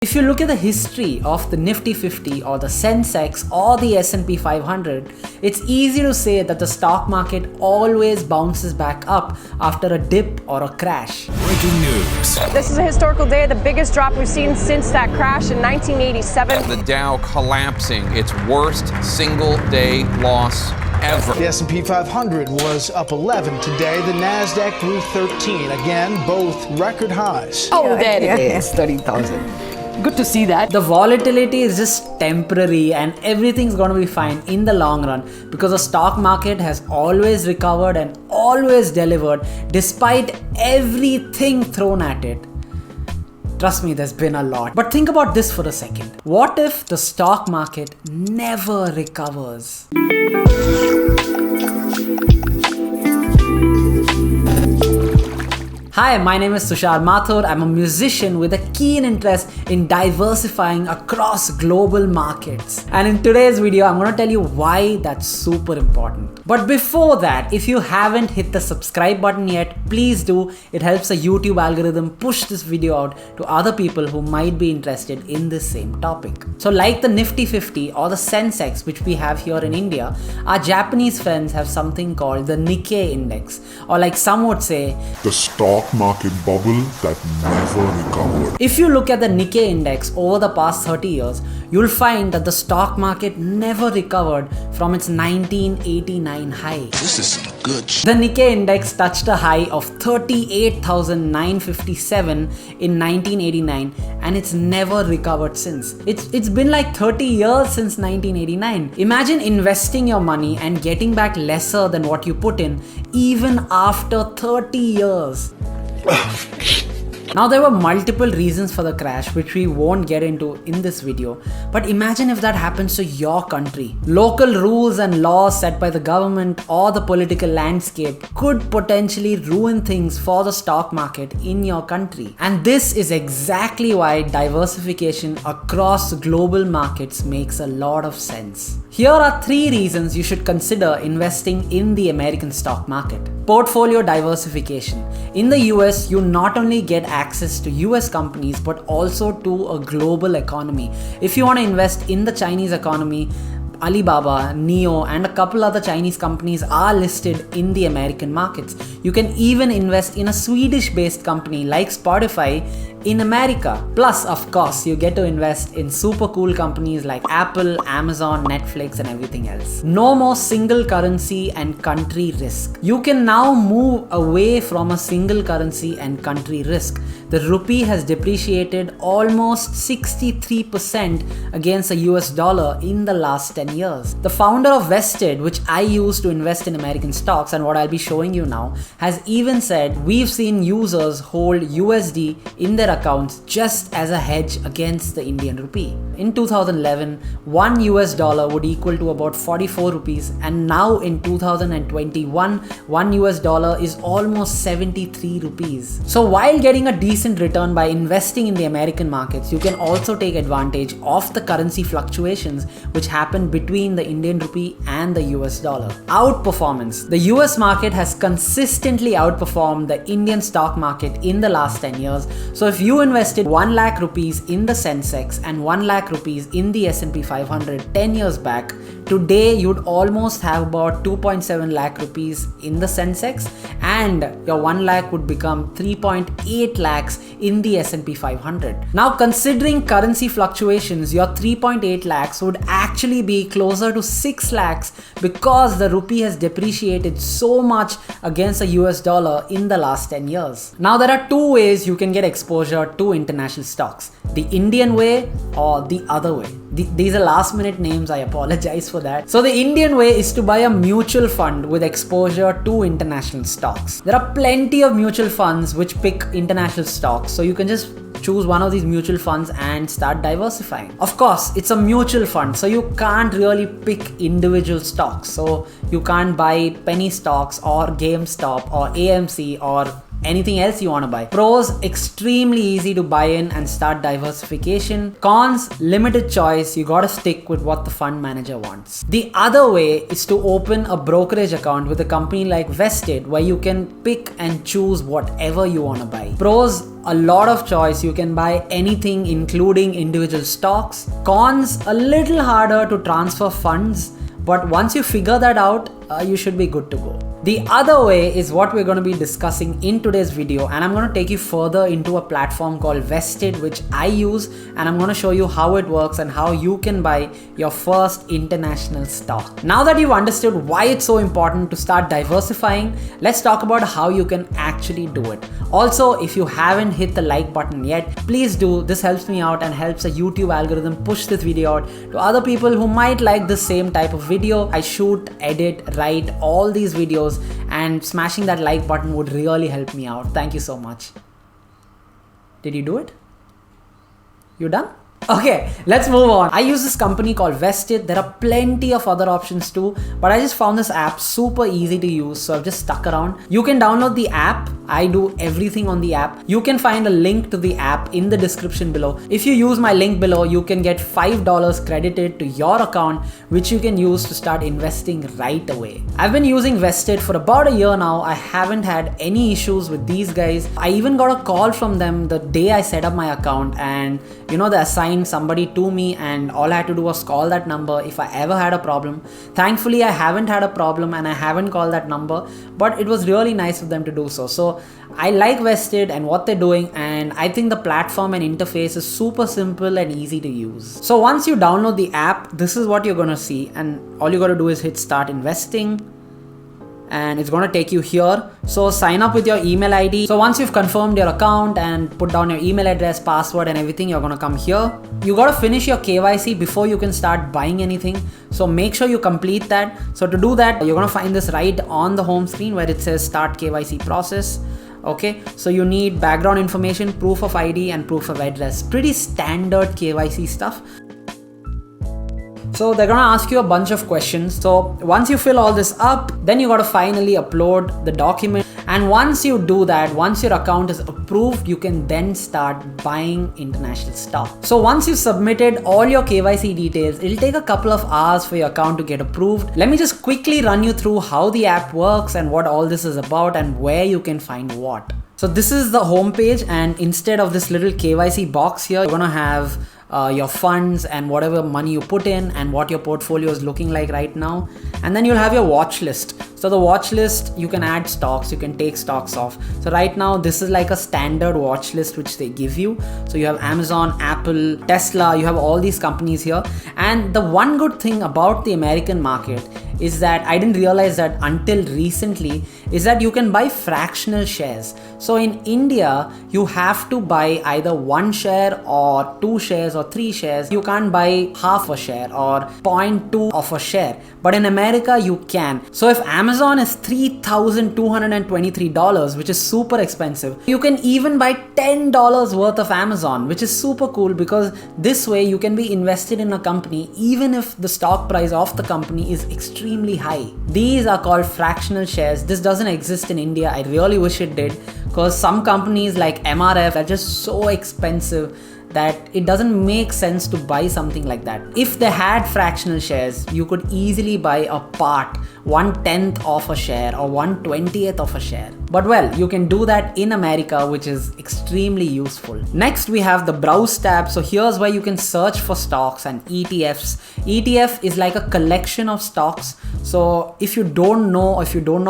If you look at the history of the Nifty 50 or the Sensex or the S&P 500, it's easy to say that the stock market always bounces back up after a dip or a crash. Breaking news. This is a historical day, the biggest drop we've seen since that crash in 1987. The Dow collapsing, its worst single-day loss ever. The S&P 500 was up 11 today. The Nasdaq grew 13. Again, both record highs. Oh, there it is, 30,000. Good to see that. The volatility is just temporary and everything's going to be fine in the long run because the stock market has always recovered and always delivered despite everything thrown at it. Trust me, there's been a lot. But think about this for a second. What if the stock market never recovers? Hi, my name is Tushar Mathur. I'm a musician with a keen interest in diversifying across global markets. And in today's video, I'm going to tell you why that's super important. But before that, if you haven't hit the subscribe button yet, please do. It helps the YouTube algorithm push this video out to other people who might be interested in this same topic. So like the Nifty 50 or the Sensex, which we have here in India, our Japanese friends have something called the Nikkei index, or like some would say, the stock market bubble that never recovered. If you look at the Nikkei index over the past 30 years, you'll find that the stock market never recovered from its 1989 high. This is some good shit. The Nikkei index touched a high of 38,957 in 1989 and it's never recovered since. It's been like 30 years since 1989. Imagine investing your money and getting back lesser than what you put in even after 30 years. Now there were multiple reasons for the crash which we won't get into in this video, but imagine if that happens to your country. Local rules and laws set by the government or the political landscape could potentially ruin things for the stock market in your country. And this is exactly why diversification across global markets makes a lot of sense. Here are 3 reasons you should consider investing in the American stock market. Portfolio diversification. In the US, you not only get access to US companies but also to a global economy. If you want to invest in the Chinese economy, Alibaba, Neo, and a couple other Chinese companies are listed in the American markets. You can even invest in a Swedish-based company like Spotify in America. Plus, of course, you get to invest in super cool companies like Apple, Amazon, Netflix, and everything else. No more single currency and country risk. You can now move away from a single currency and country risk. The rupee has depreciated almost 63% against the US dollar in the last 10 years. The founder of Vested, which I use to invest in American stocks and what I'll be showing you now, has even said we've seen users hold USD in their accounts just as a hedge against the Indian rupee. In 2011, $1 US would equal to about 44 rupees, and now in 2021, $1 US is almost 73 rupees. So while getting a decent return by investing in the American markets, you can also take advantage of the currency fluctuations which happen between the Indian rupee and the US dollar. Outperformance. The US market has consistently outperformed the Indian stock market in the last 10 years. So if you invested 1 lakh rupees in the Sensex and 1 lakh rupees in the S&P 500 10 years back, today you'd almost have about 2.7 lakh rupees in the Sensex and your 1 lakh would become 3.8 lakhs in the S&P 500. Now considering currency fluctuations, your 3.8 lakhs would actually be closer to 6 lakhs because the rupee has depreciated so much against the US dollar in the last 10 years. Now there are 2 ways you can get exposure to international stocks. The Indian way or the other way. These are last minute names, I apologize for that. So the Indian way is to buy a mutual fund with exposure to international stocks. There are plenty of mutual funds which pick international stocks, so you can just choose one of these mutual funds and start diversifying. Of course, it's a mutual fund, so you can't really pick individual stocks. So you can't buy penny stocks or GameStop or AMC or anything else you want to buy. Pros, extremely easy to buy in and start diversification. Cons, limited choice. You gotta stick with what the fund manager wants. The other way is to open a brokerage account with a company like Vested, where you can pick and choose whatever you want to buy. Pros, a lot of choice. You can buy anything, including individual stocks. Cons, a little harder to transfer funds, but once you figure that out, you should be good to go. The other way is what we're going to be discussing in today's video, and I'm going to take you further into a platform called Vested, which I use, and I'm going to show you how it works and how you can buy your first international stock. Now that you've understood why it's so important to start diversifying, let's talk about how you can actually do it. Also, if you haven't hit the like button yet, please do. This helps me out and helps the YouTube algorithm push this video out to other people who might like the same type of video. I shoot, edit, write all these videos, and smashing that like button would really help me out. Thank you so much. Did you do it? You done? Okay, let's move on. I use this company called Vested. There are plenty of other options too, but I just found this app super easy to use, so I've just stuck around. You can download the app. I do everything on the app. You can find a link to the app in the description below. If you use my link below, you can get $5 credited to your account, which you can use to start investing right away. I've been using Vested for about a year now. I haven't had any issues with these guys. I even got a call from them the day I set up my account, and they assigned somebody to me, and all I had to do was call that number if I ever had a problem. Thankfully, I haven't had a problem and I haven't called that number, but it was really nice of them to do so. So I like Vested and what they're doing, and I think the platform and interface is super simple and easy to use. So once you download the app, this is what you're gonna see, and all you gotta do is hit start investing, and it's going to take you here. So sign up with your email ID. So once you've confirmed your account and put down your email address, password and everything, you're going to come here. You got to finish your KYC before you can start buying anything. So make sure you complete that. So to do that, you're going to find this right on the home screen where it says start KYC process. Okay, so you need background information, proof of ID and proof of address. Pretty standard KYC stuff. So they're gonna ask you a bunch of questions. So once you fill all this up, then you gotta finally upload the document. And once you do that, once your account is approved, you can then start buying international stock. So once you've submitted all your KYC details, it'll take a couple of hours for your account to get approved. Let me just quickly run you through how the app works and what all this is about and where you can find what. So this is the home page, and instead of this little KYC box here, you're gonna have your funds and whatever money you put in and what your portfolio is looking like right now, and then you'll have your watch list. So the watch list, you can add stocks, you can take stocks off. So right now this is like a standard watch list which they give you. So you have Amazon, Apple, Tesla, you have all these companies here. And the one good thing about the American market is that I didn't realize that until recently, is that you can buy fractional shares. So in India, you have to buy either 1 share or 2 shares or 3 shares. You can't buy half a share or 0.2 of a share. But in America, you can. So if Amazon is $3,223, which is super expensive, you can even buy $10 worth of Amazon, which is super cool, because this way you can be invested in a company even if the stock price of the company is extremely high. These are called fractional shares. This doesn't exist in India. I really wish it did, because some companies like MRF are just so expensive that it doesn't make sense to buy something like that. If they had fractional shares, you could easily buy a part, 1/10 of a share or 1/20th of a share. But well, you can do that in America, which is extremely useful. Next, we have the browse tab. So here's where you can search for stocks and ETFs. ETF is like a collection of stocks. So if you don't know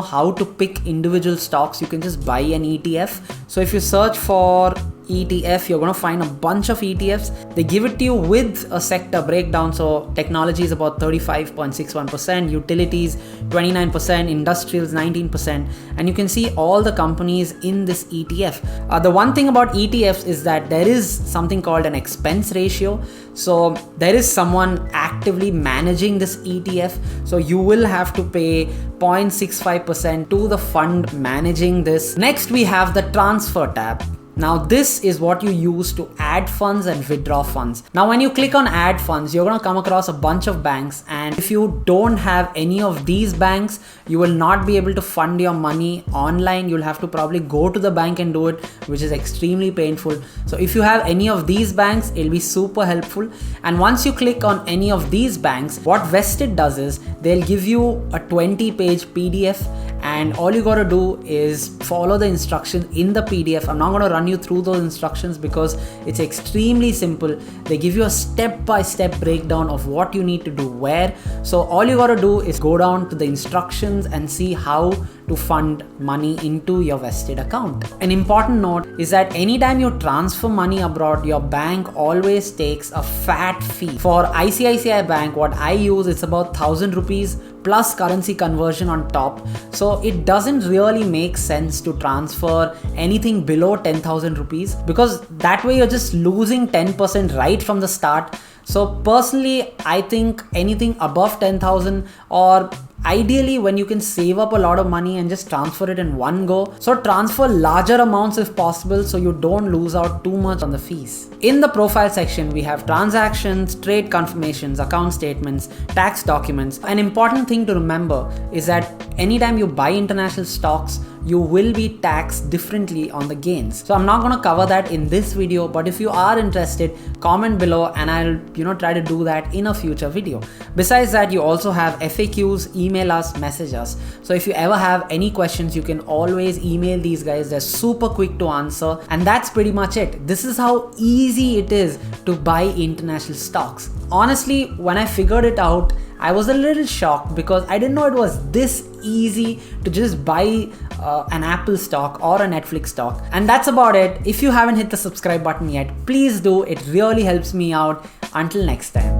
how to pick individual stocks, you can just buy an ETF. So if you search for ETF, you're going to find a bunch of ETFs. They give it to you with a sector breakdown. So technology is about 35.61%, utilities 29%, industrials 19%, and you can see all the companies in this ETF. The one thing about ETFs is that there is something called an expense ratio. So there is someone actively managing this ETF. So you will have to pay 0.65% to the fund managing this. Next, we have the transfer tab. Now this is what you use to add funds and withdraw funds. Now when you click on add funds, you're going to come across a bunch of banks, and if you don't have any of these banks, you will not be able to fund your money online. You'll have to probably go to the bank and do it, which is extremely painful. So if you have any of these banks, it'll be super helpful. And once you click on any of these banks, what Vested does is they'll give you a 20-page PDF, and all you gotta do is follow the instructions in the PDF. I'm not gonna run you through those instructions because it's extremely simple. They give you a step-by-step breakdown of what you need to do where. So all you gotta do is go down to the instructions and see how to fund money into your Vested account. An important note is that anytime you transfer money abroad, your bank always takes a fat fee. For ICICI Bank, what I use, it's about 1,000 rupees plus currency conversion on top. So it doesn't really make sense to transfer anything below 10,000 rupees, because that way you're just losing 10% right from the start. So personally, I think anything above 10,000, or ideally when you can save up a lot of money and just transfer it in one go. So transfer larger amounts if possible, so you don't lose out too much on the fees. In the profile section, we have transactions, trade confirmations, account statements, tax documents. An important thing to remember is that anytime you buy international stocks, you will be taxed differently on the gains. So I'm not going to cover that in this video, but if you are interested, comment below and I'll try to do that in a future video. Besides that, you also have FAQs, email us, message us. So if you ever have any questions, you can always email these guys. They're super quick to answer, and that's pretty much it. This is how easy it is to buy international stocks. Honestly, when I figured it out, I was a little shocked because I didn't know it was this easy to just buy an Apple stock or a Netflix stock. And that's about it. If you haven't hit the subscribe button yet, please do. It really helps me out. Until next time.